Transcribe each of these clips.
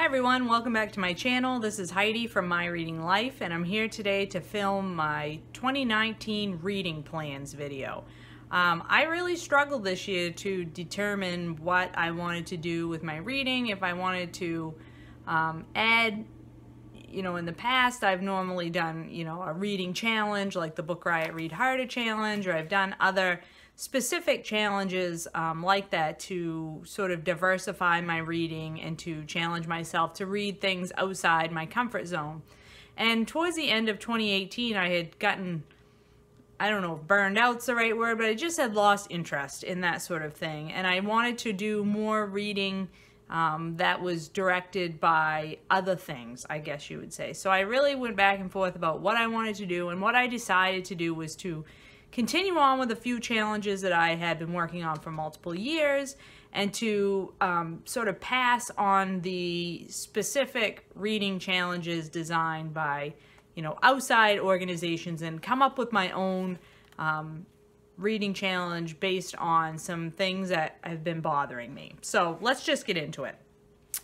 Hi everyone, welcome back to my channel. This is Heidi from My Reading Life, and I'm here today to film my 2019 reading plans video. I really struggled this year to determine what I wanted to do with my reading, if I wanted to add, in the past I've normally done, a reading challenge like the Book Riot Read Harder challenge, or I've done other specific challenges like that to sort of diversify my reading and to challenge myself to read things outside my comfort zone. And towards the end of 2018, I had gotten, I don't know if burned out's the right word, but I just had lost interest in that sort of thing. And I wanted to do more reading that was directed by other things, I guess you would say. So I really went back and forth about what I wanted to do, and what I decided to do was to continue on with a few challenges that I had been working on for multiple years, and to sort of pass on the specific reading challenges designed by, outside organizations, and come up with my own reading challenge based on some things that have been bothering me. So let's just get into it.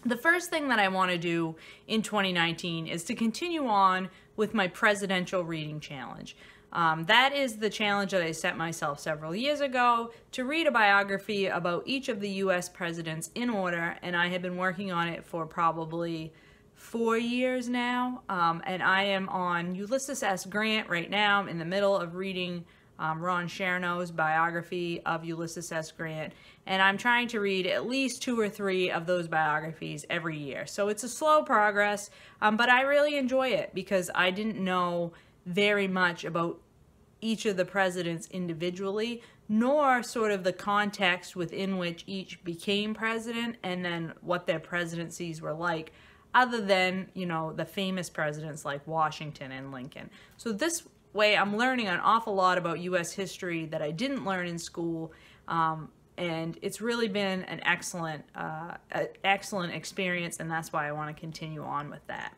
The first thing that I want to do in 2019 is to continue on with my presidential reading challenge. That is the challenge that I set myself several years ago, to read a biography about each of the U.S. presidents in order, and I have been working on it for probably 4 years now, and I am on Ulysses S. Grant right now. I'm in the middle of reading Ron Cherno's biography of Ulysses S. Grant, and I'm trying to read at least 2 or 3 of those biographies every year. So it's a slow progress, but I really enjoy it because I didn't know very much about each of the presidents individually, nor sort of the context within which each became president, and then what their presidencies were like, other than, the famous presidents like Washington and Lincoln. So this way I'm learning an awful lot about U.S. history that I didn't learn in school, and it's really been an excellent experience, and that's why I want to continue on with that.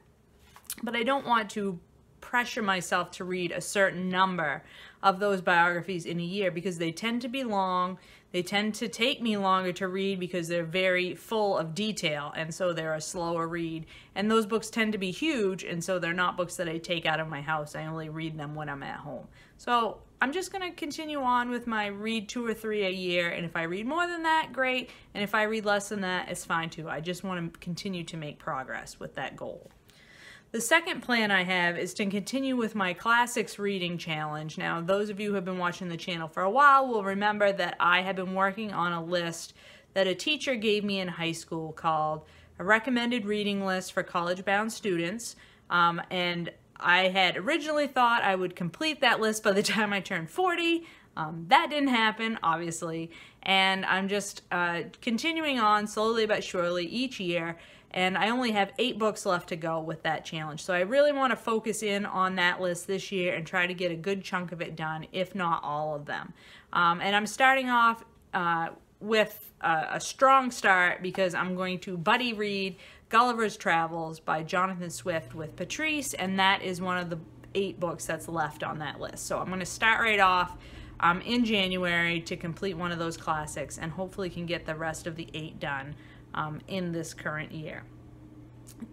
But I don't want to pressure myself to read a certain number of those biographies in a year, because they tend to be long. They tend to take me longer to read because they're very full of detail, and so they're a slower read. And those books tend to be huge, and so they're not books that I take out of my house. I only read them when I'm at home. So I'm just going to continue on with my read 2 or 3 a year, and if I read more than that, great, and if I read less than that, it's fine too. I just want to continue to make progress with that goal. The second plan I have is to continue with my classics reading challenge. Now, those of you who have been watching the channel for a while will remember that I have been working on a list that a teacher gave me in high school called a recommended reading list for college-bound students. And I had originally thought I would complete that list by the time I turned 40. That didn't happen, obviously. And I'm just continuing on slowly but surely each year. And I only have 8 books left to go with that challenge. So I really want to focus in on that list this year and try to get a good chunk of it done, if not all of them. And I'm starting off with a strong start, because I'm going to buddy read Gulliver's Travels by Jonathan Swift with Patrice, and that is one of the 8 books that's left on that list. So I'm going to start right off in January to complete one of those classics, and hopefully can get the rest of the 8 done in this current year.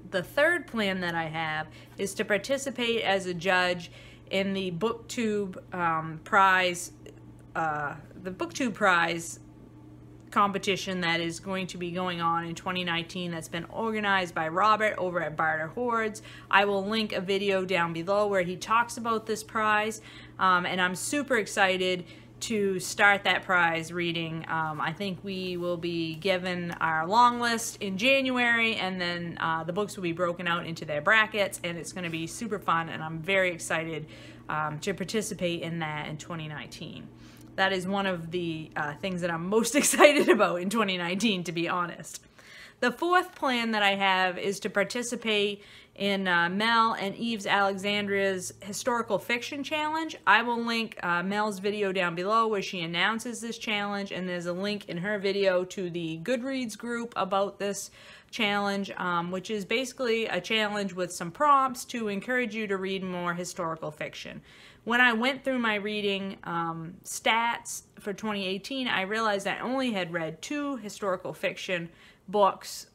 The third plan that I have is to participate as a judge in the BookTube prize, the BookTube prize competition that is going to be going on in 2019, that's been organized by Robert over at Barter Hordes. I will link a video down below where he talks about this prize, and I'm super excited to start that prize reading. I think we will be given our long list in January, and then the books will be broken out into their brackets, and it's going to be super fun, and I'm very excited to participate in that in 2019. That is one of the things that I'm most excited about in 2019, to be honest. The fourth plan that I have is to participate in Mel and Eve's Alexandria's historical fiction challenge. I will link Mel's video down below where she announces this challenge, and there's a link in her video to the Goodreads group about this challenge, which is basically a challenge with some prompts to encourage you to read more historical fiction. When I went through my reading stats for 2018, I realized I only had read 2 historical fiction books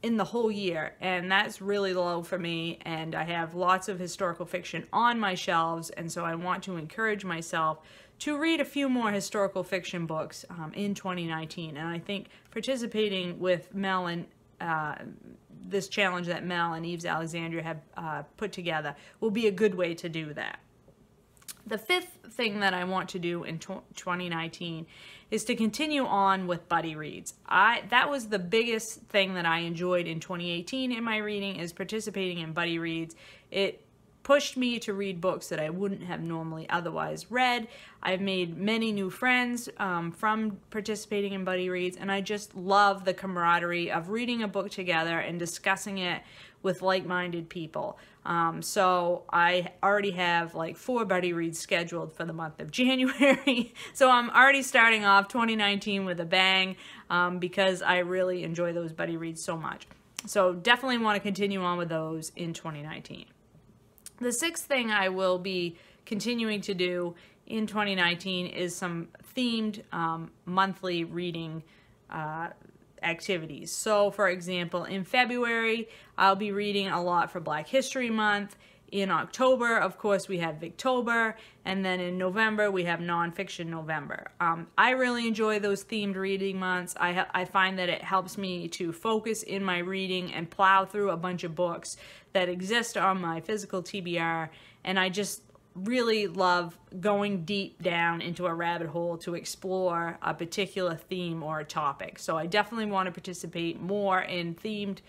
in the whole year, and that's really low for me, and I have lots of historical fiction on my shelves, and so I want to encourage myself to read a few more historical fiction books in 2019. And I think participating with Mel and this challenge that Mel and Eves Alexandria have put together will be a good way to do that. The fifth thing that I want to do in 2019 is to continue on with buddy reads. That was the biggest thing that I enjoyed in 2018 in my reading, is participating in buddy reads. It pushed me to read books that I wouldn't have normally otherwise read. I've made many new friends from participating in buddy reads, and I just love the camaraderie of reading a book together and discussing it with like-minded people. So I already have like 4 buddy reads scheduled for the month of January. So I'm already starting off 2019 with a bang because I really enjoy those buddy reads so much. So definitely want to continue on with those in 2019. The sixth thing I will be continuing to do in 2019 is some themed monthly reading activities. So for example, in February, I'll be reading a lot for Black History Month. In October, of course, we have Victober, and then in November, we have Nonfiction November. I really enjoy those themed reading months. I find that it helps me to focus in my reading and plow through a bunch of books that exist on my physical TBR, and I just really love going deep down into a rabbit hole to explore a particular theme or a topic. So I definitely want to participate more in themed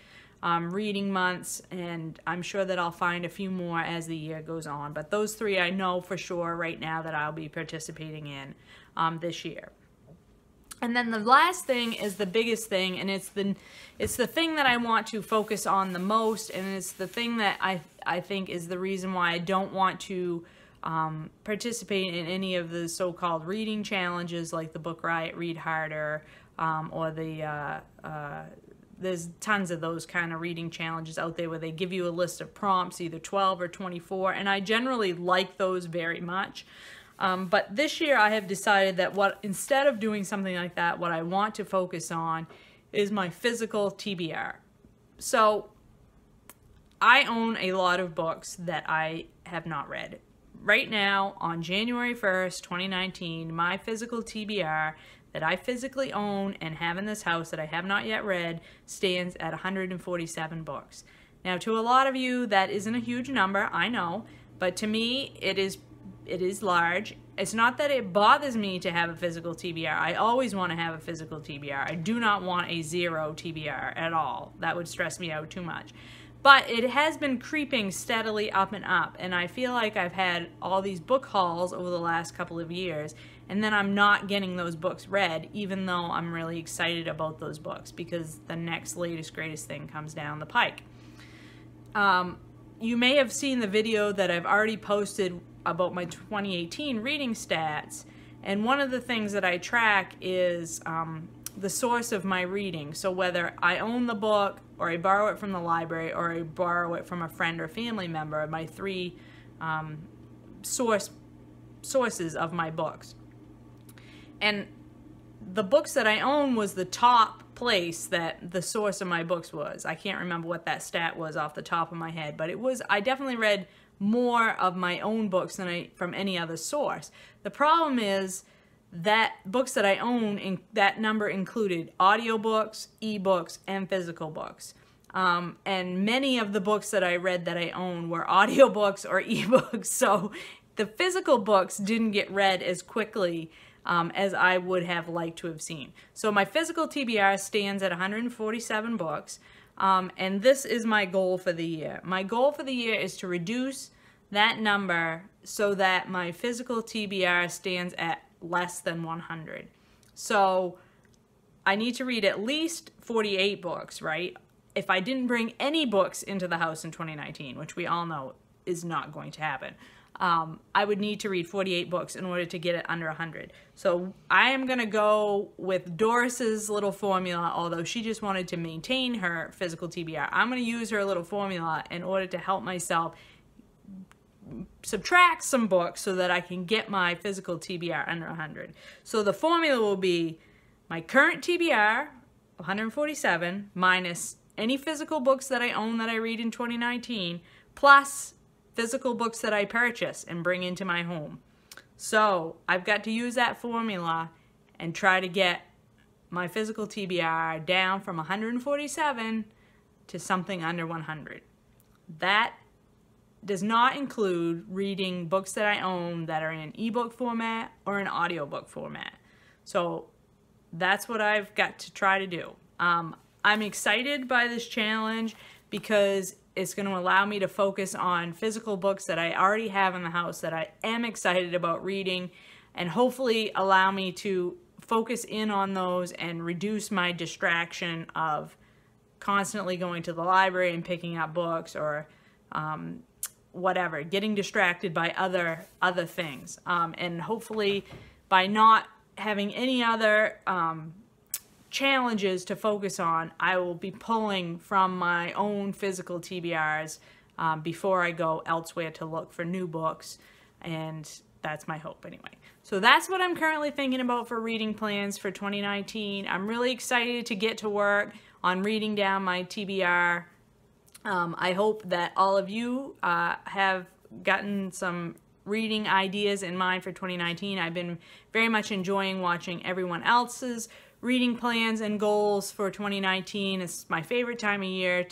reading months, and I'm sure that I'll find a few more as the year goes on. But those 3 I know for sure right now that I'll be participating in this year. And then the last thing is the biggest thing, and it's the thing that I want to focus on the most, and it's the thing that I think is the reason why I don't want to participate in any of the so-called reading challenges like the Book Riot Read Harder or the there's tons of those kind of reading challenges out there where they give you a list of prompts, either 12 or 24, and I generally like those very much. But this year I have decided that instead of doing something like that, what I want to focus on is my physical TBR. So I own a lot of books that I have not read. Right now, on January 1st, 2019, my physical TBR that I physically own and have in this house that I have not yet read stands at 147 books. Now, to a lot of you, that isn't a huge number, I know, but to me, it is large. It's not that it bothers me to have a physical TBR. I always want to have a physical TBR. I do not want a 0 TBR at all. That would stress me out too much. But it has been creeping steadily up and up, and I feel like I've had all these book hauls over the last couple of years, and then I'm not getting those books read, even though I'm really excited about those books because the next latest greatest thing comes down the pike. You may have seen the video that I've already posted about my 2018 reading stats, and one of the things that I track is the source of my reading. So whether I own the book, or I borrow it from the library, or I borrow it from a friend or family member, my 3 sources of my books. And the books that I own was the top place that the source of my books was. I can't remember what that stat was off the top of my head, but it was, I definitely read more of my own books than from any other source. The problem is that books that I own, that number included audiobooks, ebooks, and physical books. And many of the books that I read that I own were audiobooks or ebooks, so the physical books didn't get read as quickly as I would have liked to have seen. So my physical TBR stands at 147 books, and this is my goal for the year. My goal for the year is to reduce that number so that my physical TBR stands at less than 100. So I need to read at least 48 books, right? If I didn't bring any books into the house in 2019, which we all know is not going to happen, I would need to read 48 books in order to get it under 100. So I am going to go with Doris's little formula, although she just wanted to maintain her physical TBR. I'm going to use her little formula in order to help myself subtract some books so that I can get my physical TBR under 100. So the formula will be my current TBR, 147, minus any physical books that I own that I read in 2019, plus physical books that I purchase and bring into my home. So I've got to use that formula and try to get my physical TBR down from 147 to something under 100. That does not include reading books that I own that are in ebook format or in audiobook format. So that's what I've got to try to do. I'm excited by this challenge because it's going to allow me to focus on physical books that I already have in the house that I am excited about reading, and hopefully allow me to focus in on those and reduce my distraction of constantly going to the library and picking up books, or whatever, getting distracted by other things. And hopefully by not having any other challenges to focus on, I will be pulling from my own physical TBRs before I go elsewhere to look for new books, and that's my hope anyway. So that's what I'm currently thinking about for reading plans for 2019. I'm really excited to get to work on reading down my TBR. I hope that all of you have gotten some reading ideas in mind for 2019. I've been very much enjoying watching everyone else's reading plans and goals for 2019. It's my favorite time of year,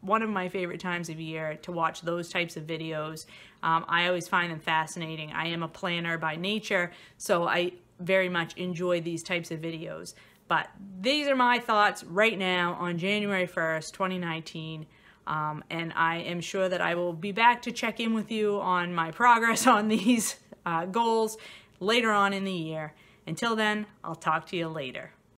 one of my favorite times of year to watch those types of videos. I always find them fascinating. I am a planner by nature, so I very much enjoy these types of videos. But these are my thoughts right now on January 1st, 2019. And I am sure that I will be back to check in with you on my progress on these goals later on in the year. Until then, I'll talk to you later.